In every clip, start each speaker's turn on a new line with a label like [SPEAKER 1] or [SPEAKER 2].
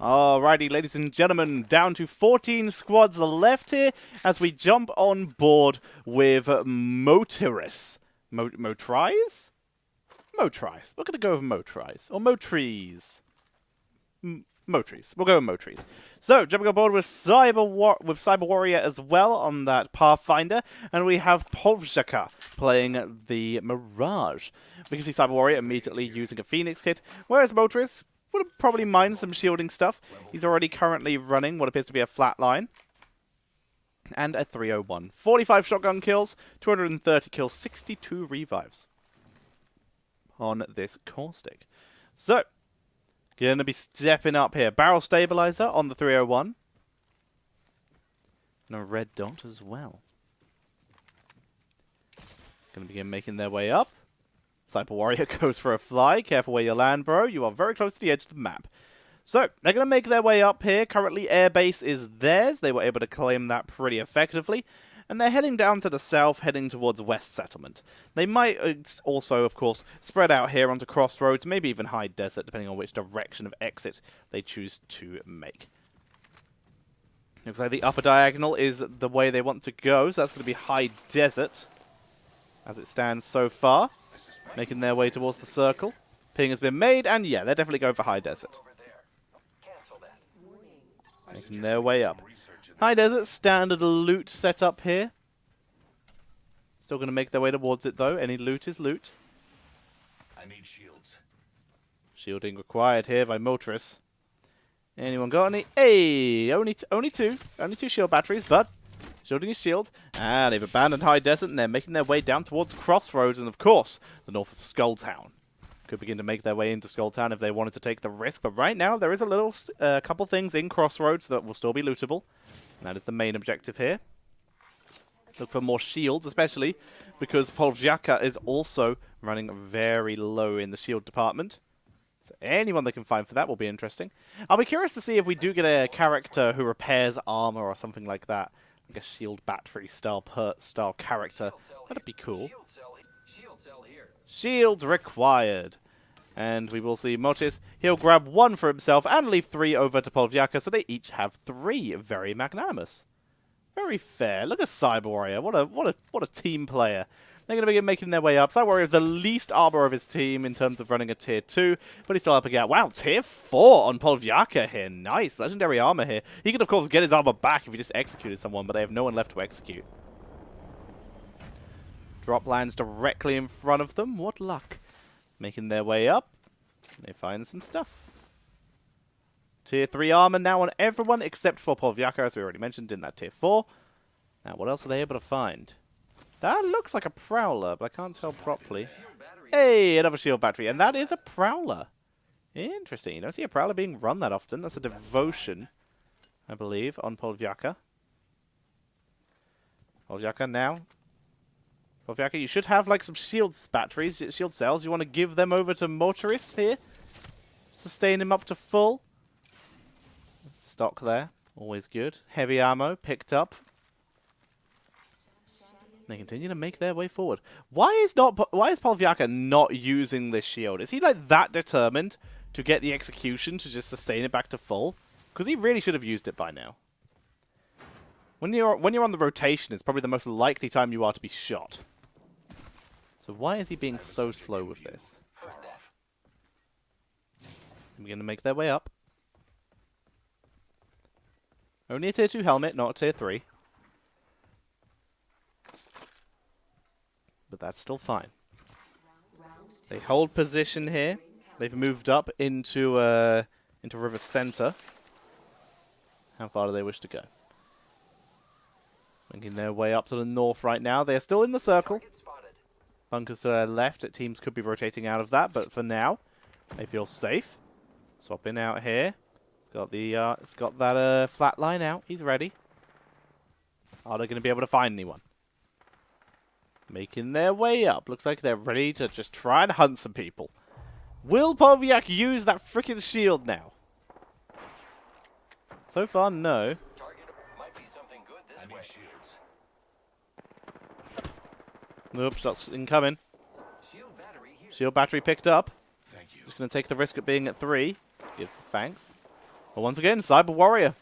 [SPEAKER 1] Alrighty, ladies and gentlemen, down to 14 squads left here as we jump on board with Motiris. Motries? Motries. We're going to go with Motries. Or Motries. Motries. We'll go with Motries. So, jumping on board with Cyber Warrior as well on that Pathfinder. And we have Polvjaka playing the Mirage. We can see Cyber Warrior immediately using a Phoenix kit, whereas Motiris would have probably mined some shielding stuff. He's already currently running what appears to be a flatline. And a 301. 45 shotgun kills, 230 kills, 62 revives on this Caustic. So, going to be stepping up here. Barrel stabilizer on the 301. And a red dot as well. Going to begin making their way up. Cyber Warrior goes for a fly. Careful where you land, bro. You are very close to the edge of the map. So, they're going to make their way up here. Currently, airbase is theirs. They were able to claim that pretty effectively. And they're heading down to the south, heading towards West Settlement. They might also, of course, spread out here onto Crossroads, maybe even High Desert, depending on which direction of exit they choose to make. Looks like the upper diagonal is the way they want to go, so that's going to be High Desert, as it stands so far. Making their way towards the circle. Ping has been made, and yeah, they're definitely going for High Desert. Making their way up. High Desert, standard loot setup here. Still going to make their way towards it, though. Any loot is loot.
[SPEAKER 2] I need shields.
[SPEAKER 1] Shielding required here by Motiris. Anyone got any? Hey, only two. Only two shield batteries, but shielding his shield. And they've abandoned High Desert, and they're making their way down towards Crossroads, and of course, the north of Skulltown. Could begin to make their way into Skulltown if they wanted to take the risk, but right now there is a little couple things in Crossroads that will still be lootable. And that is the main objective here. Look for more shields, especially because Polvjaka is also running very low in the shield department. So anyone they can find for that will be interesting. I'll be curious to see if we do get a character who repairs armor or something like that. Like a shield battery style character. That'd be cool. Shields required. And we will see Motiris. He'll grab one for himself and leave 3 over to Polvjaka, so they each have 3. Very magnanimous. Very fair. Look at Cyber Warrior. What a team player. They're going to begin making their way up. Cyber Warrior, the least armor of his team in terms of running a tier 2, but he's still up again. Wow, tier 4 on Polvjaka here. Nice. Legendary armor here. He could, of course, get his armor back if he just executed someone, but they have no one left to execute. Drop lands directly in front of them. What luck. Making their way up. They find some stuff. Tier 3 armor now on everyone except for Polvjaka, as we already mentioned in that tier 4. Now, what else are they able to find? That looks like a Prowler, but I can't tell properly. Hey, another shield battery. And that is a Prowler. Interesting. You don't see a Prowler being run that often. That's a devotion, I believe, on Polvjaka. Polvjaka now. Polvjaka, you should have like some shield batteries, shield cells. You want to give them over to Motiris here. Sustain him up to full. Stock there. Always good. Heavy ammo picked up. They continue to make their way forward. Why is Polvjaka not using this shield? Is he like that determined to get the execution to just sustain it back to full? Because he really should have used it by now. When you're on the rotation, it's probably the most likely time you are to be shot. So why is he being so slow with this? They're going to make their way up. Only a tier 2 helmet, not a tier 3. But that's still fine. They hold position here. They've moved up into River Center. How far do they wish to go? Making their way up to the north right now. They are still in the circle. Bunkers to their left. Teams could be rotating out of that, but for now, they feel safe. Swapping out here. It's got that flat line out. He's ready. Are they going to be able to find anyone? Making their way up. Looks like they're ready to just try and hunt some people. Will Polvjaka use that frickin' shield now? So far, no. Oops, that's incoming. Shield battery picked up.
[SPEAKER 2] Thank you.
[SPEAKER 1] Just going to take the risk of being at 3. Gives the thanks. But once again, Cyber Warrior,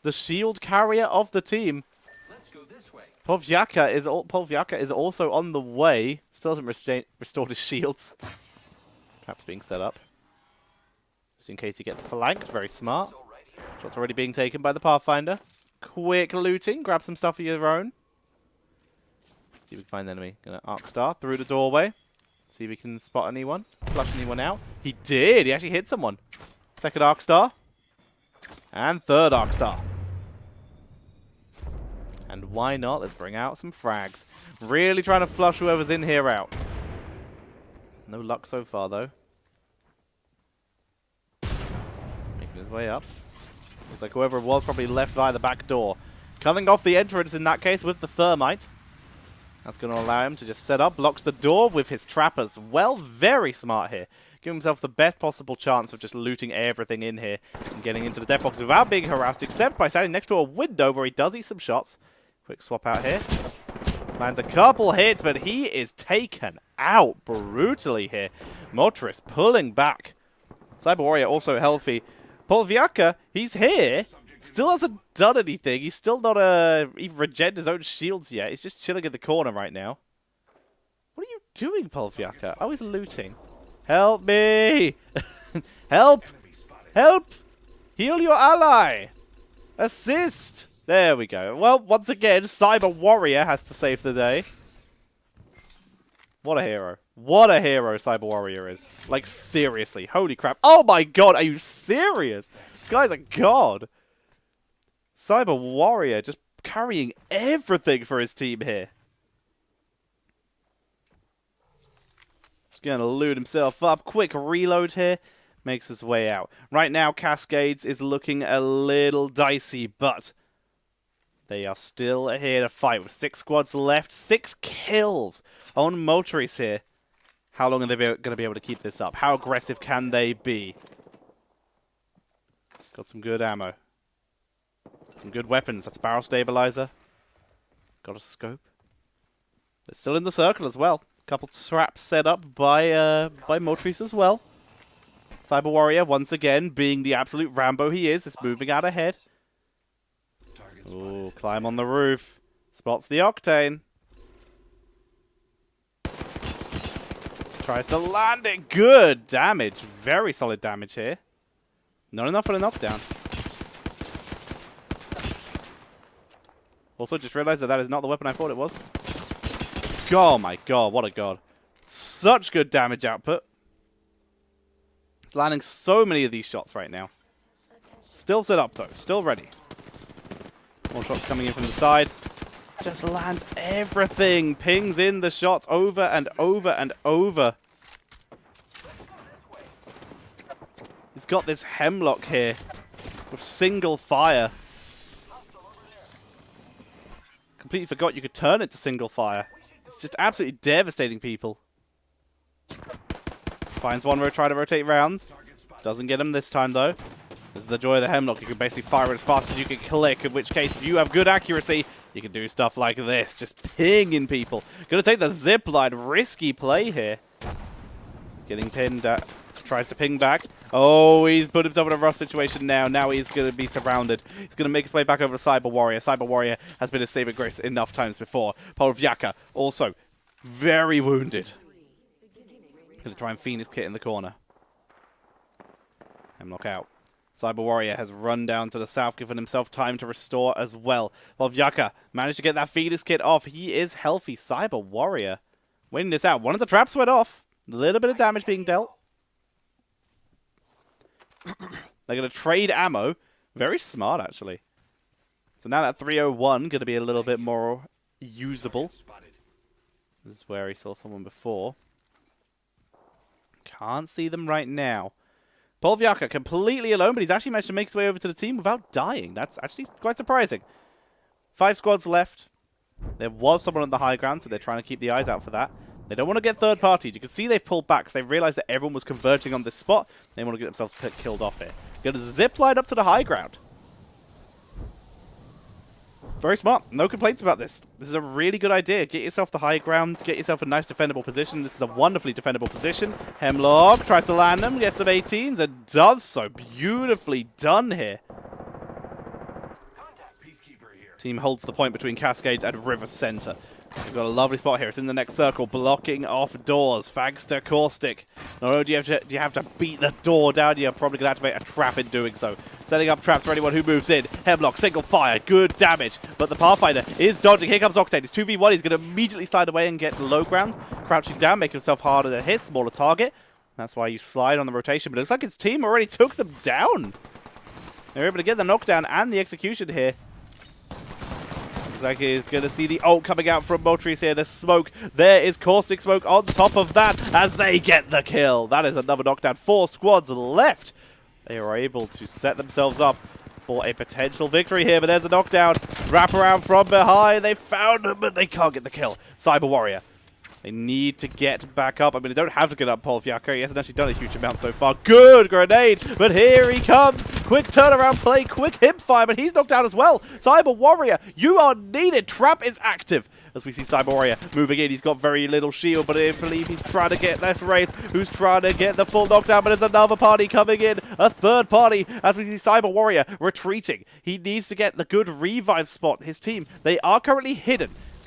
[SPEAKER 1] the shield carrier of the team.
[SPEAKER 2] Let's go this way.
[SPEAKER 1] Polviaka is also on the way. Still hasn't restored his shields. Traps being set up. Just in case he gets flanked. Very smart.
[SPEAKER 2] So right here.
[SPEAKER 1] Shots already being taken by the Pathfinder. Quick looting. Grab some stuff of your own. See if we can find the enemy. Gonna Arc Star through the doorway. See if we can spot anyone. Flush anyone out. He did. He actually hit someone. Second Arc Star. And third Arc Star. And why not? Let's bring out some frags. Really trying to flush whoever's in here out. No luck so far, though. Making his way up. Looks like whoever it was probably left via the back door. Cutting off the entrance in that case with the thermite. That's going to allow him to just set up. Blocks the door with his trap as well. Very smart here. Giving himself the best possible chance of just looting everything in here and getting into the death box without being harassed, except by standing next to a window where he does eat some shots. Quick swap out here. Lands a couple hits, but he is taken out brutally here. Motoris pulling back. Cyber Warrior also healthy. Polviaka, he's here. Still hasn't done anything. He's still not even regenerated his own shields yet. He's just chilling in the corner right now. What are you doing, Polviaka? Oh, he's looting. Help me! Help! Help! Heal your ally! Assist! There we go. Well, once again, Cyber Warrior has to save the day. What a hero. What a hero Cyber Warrior is. Like, seriously. Holy crap. Oh my god, are you serious? This guy's a god. Cyber Warrior just carrying everything for his team here. Just gonna loot himself up. Quick reload here. Makes his way out. Right now, Cascades is looking a little dicey, but they are still here to fight with 6 squads left. 6 kills on Motoris here. How long are they going to be able to keep this up? How aggressive can they be? Got some good ammo. Some good weapons. That's barrel stabilizer. Got a scope. They're still in the circle as well. Couple traps set up by Motoris as well. Cyber Warrior, once again, being the absolute Rambo he is moving out ahead. Ooh, climb on the roof. Spots the Octane. Tries to land it. Good damage. Very solid damage here. Not enough for the knockdown. Also, just realized that that is not the weapon I thought it was. Oh my god, what a god. Such good damage output. It's landing so many of these shots right now. Still set up though, still ready. More shots coming in from the side. Just lands everything. Pings in the shots over and over and over. He's got this Hemlock here with single fire. Completely forgot you could turn it to single fire. It's just absolutely devastating people. Finds one try to rotate rounds. Doesn't get him this time though. This is the joy of the Hemlock. You can basically fire it as fast as you can click, in which case if you have good accuracy, you can do stuff like this. Just pinging people. Gonna take the zip line. Risky play here. Getting pinned. Tries to ping back. Oh, he's put himself in a rough situation now. Now he's going to be surrounded. He's going to make his way back over to Cyber Warrior. Cyber Warrior has been a saving grace enough times before. Polviaka also very wounded. Going to try and Phoenix Kit in the corner. Hemlock out. Cyber Warrior has run down to the south, giving himself time to restore as well. Polviaka managed to get that Phoenix Kit off. He is healthy. Cyber Warrior winning this out. One of the traps went off. A little bit of damage being dealt. They're going to trade ammo. Very smart, actually. So now that 301 going to be a little bit more usable. This is where he saw someone before. Can't see them right now. Polviaka completely alone, but he's actually managed to make his way over to the team without dying. That's actually quite surprising. 5 squads left. There was someone on the high ground, so they're trying to keep the eyes out for that. They don't want to get third-partied. You can see they've pulled back because they realized that everyone was converging on this spot. They want to get themselves killed off here. Going to zip line up to the high ground. Very smart. No complaints about this. This is a really good idea. Get yourself the high ground. Get yourself a nice defendable position. This is a wonderfully defendable position. Hemlock tries to land them. Gets some 18s and does so. Beautifully done here.
[SPEAKER 2] Peacekeeper here.
[SPEAKER 1] Team holds the point between Cascades and River Center. We've got a lovely spot here. It's in the next circle, blocking off doors. Fagster Caustic. Not only do you have to beat the door down, you're probably going to activate a trap in doing so. Setting up traps for anyone who moves in. Hemlock, single fire, good damage. But the Pathfinder is dodging. Here comes Octane. It's 2v1. He's going to immediately slide away and get low ground. Crouching down, make himself harder to hit. Smaller target. That's why you slide on the rotation. But it looks like his team already took them down. They're able to get the knockdown and the execution here. Like he's going to see the ult coming out from Motrice here. The smoke. There is Caustic Smoke on top of that as they get the kill. That is another knockdown. 4 squads left. They are able to set themselves up for a potential victory here. But there's a knockdown. Wrap around from behind. They found him, but they can't get the kill. Cyber Warrior. They need to get back up. I mean, they don't have to get up Polfiaco. He hasn't actually done a huge amount so far. Good grenade, but here he comes. Quick turnaround play, quick hip fire, but he's knocked down as well. Cyber Warrior, you are needed. Trap is active. As we see Cyber Warrior moving in, he's got very little shield, but I believe he's trying to get this Wraith, who's trying to get the full knockdown, but there's another party coming in, a third party, as we see Cyber Warrior retreating. He needs to get the good revive spot. His team, they are currently hidden. He's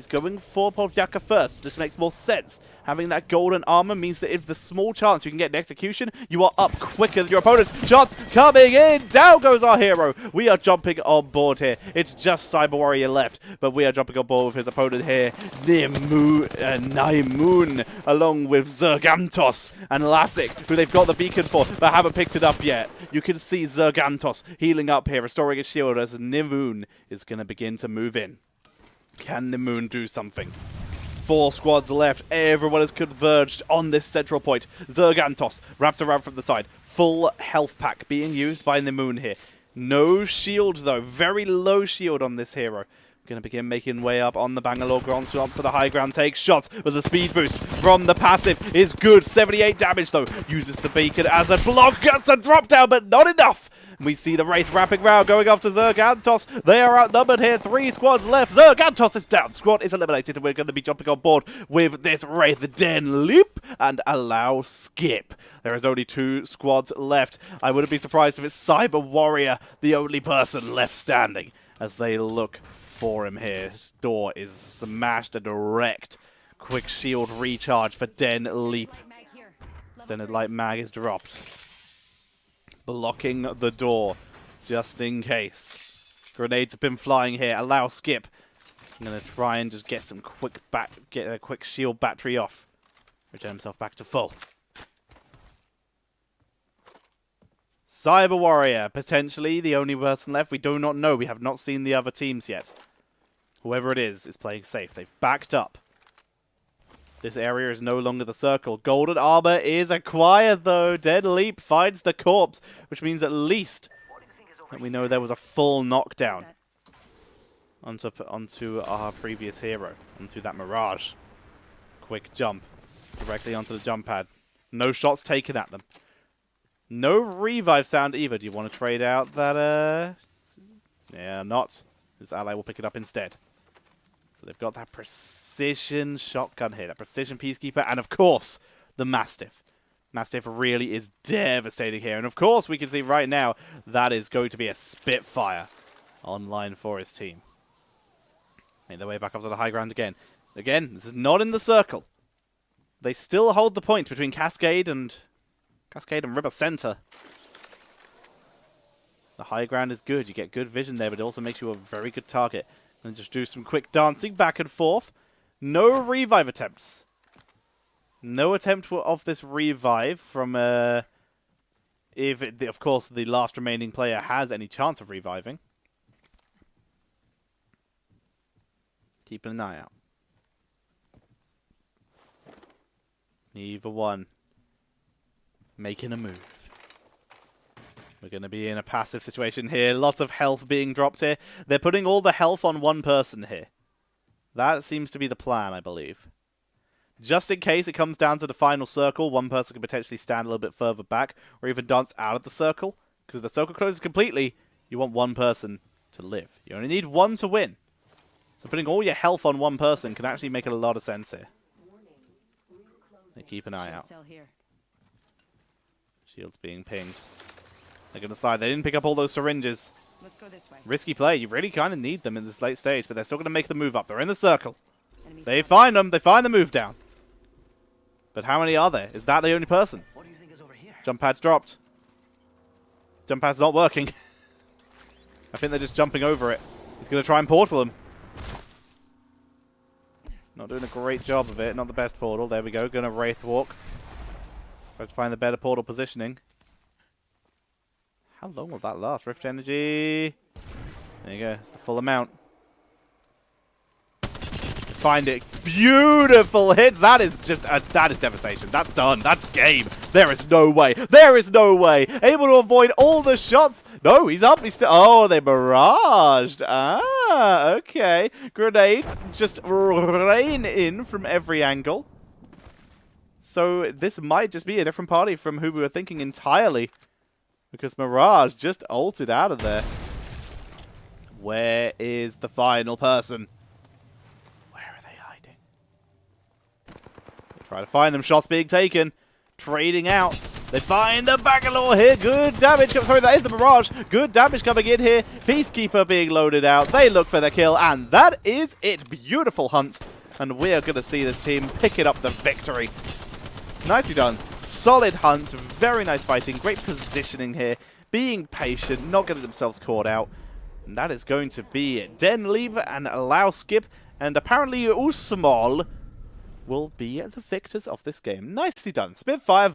[SPEAKER 1] going for Polfiaco first. This makes more sense. Having that golden armor means that if the small chance you can get an execution, you are up quicker than your opponents. Shots coming in. Down goes our hero. We are jumping on board here. It's just Cyber Warrior left, but we are jumping on board with his opponent here, Naimun, along with Zergantos and Lassic, who they've got the beacon for, but haven't picked it up yet. You can see Zergantos healing up here, restoring his shield as Nimoon is going to begin to move in. Can Nimoon do something? 4 squads left. Everyone is converged on this central point. Zergantos wraps around from the side. Full health pack being used by Nimoon here. No shield, though. Very low shield on this hero. Going to begin making way up on the Bangalore ground swamp to the high ground. Takes shots. There's a speed boost from the passive. Is good. 78 damage, though. Uses the beacon as a block. Gets the drop down, but not enough. We see the Wraith wrapping round, going after Zergantos. They are outnumbered here. 3 squads left. Zergantos is down. Squad is eliminated, and we're going to be jumping on board with this Wraith Den Leap and allow skip. There is only 2 squads left. I wouldn't be surprised if it's Cyber Warrior, the only person left standing, as they look for him here. Door is smashed and wrecked. Quick shield recharge for Den Leap. Extended Light Mag is dropped. Blocking the door, just in case. Grenades have been flying here. Allow skip. I'm gonna try and just get some get a quick shield battery off. Return himself back to full. Cyber Warrior, potentially the only person left. We do not know. We have not seen the other teams yet. Whoever it is playing safe. They've backed up. This area is no longer the circle. Golden armor is acquired, though. Den Leap finds the corpse, which means at least that we know there was a full knockdown onto our previous hero, onto that Mirage. Quick jump directly onto the jump pad. No shots taken at them. No revive sound either. Do you want to trade out that? Yeah, not. His ally will pick it up instead. So they've got that precision shotgun here, that precision Peacekeeper, and of course, the Mastiff. Mastiff really is devastating here. And of course, we can see right now, that is going to be a Spitfire online for his team. Make their way back up to the high ground again. Again, this is not in the circle. They still hold the point between Cascade and River Center. The high ground is good. You get good vision there, but it also makes you a very good target. And just do some quick dancing back and forth. No revive attempts. No attempt of this revive from, of course, the last remaining player has any chance of reviving. Keeping an eye out. Neither one making a move. We're going to be in a passive situation here. Lots of health being dropped here. They're putting all the health on one person here. That seems to be the plan, I believe. Just in case it comes down to the final circle, one person can potentially stand a little bit further back or even dance out of the circle. Because if the circle closes completely, you want one person to live. You only need one to win. So putting all your health on one person can actually make a lot of sense here. So keep an eye out.
[SPEAKER 3] Cell here.
[SPEAKER 1] Shields being pinged. They're going to decide they didn't pick up all those syringes.
[SPEAKER 3] Let's go this way.
[SPEAKER 1] Risky play. You really kind of need them in this late stage, but they're still going to make the move up. They're in the circle.
[SPEAKER 3] Enemies
[SPEAKER 1] They
[SPEAKER 3] down.
[SPEAKER 1] find them. They find the move down. But how many are there? Is that the only person?
[SPEAKER 2] What do you think is over here?
[SPEAKER 1] Jump pad's dropped. Jump pad's not working. I think they're just jumping over it. He's going to try and portal him. Not doing a great job of it. Not the best portal. There we go. Going to Wraith Walk. Try to find the better portal positioning. How long will that last? Rift Energy. There you go. It's the full amount. Find it. Beautiful hits. That is just that is devastation. That's done. That's game. There is no way. There is no way. Able to avoid all the shots. No, he's up. He's still. Oh, they barraged. Ah, okay. Grenades just rain in from every angle. So this might just be a different party from who we were thinking entirely, because Mirage just ulted out of there. Where is the final person? Try to find them. Shots being taken. Trading out. They find the Bangalore here. Good damage. Sorry, that is the Mirage. Good damage coming in here. Peacekeeper being loaded out. They look for the kill. And that is it. Beautiful hunt. And we are going to see this team picking up the victory. Nicely done. Solid hunt. Very nice fighting. Great positioning here. Being patient. Not getting themselves caught out. And that is going to be it. Den, Leave, and Allow Skip. And apparently Usmol will be the victors of this game. Nicely done. Spitfire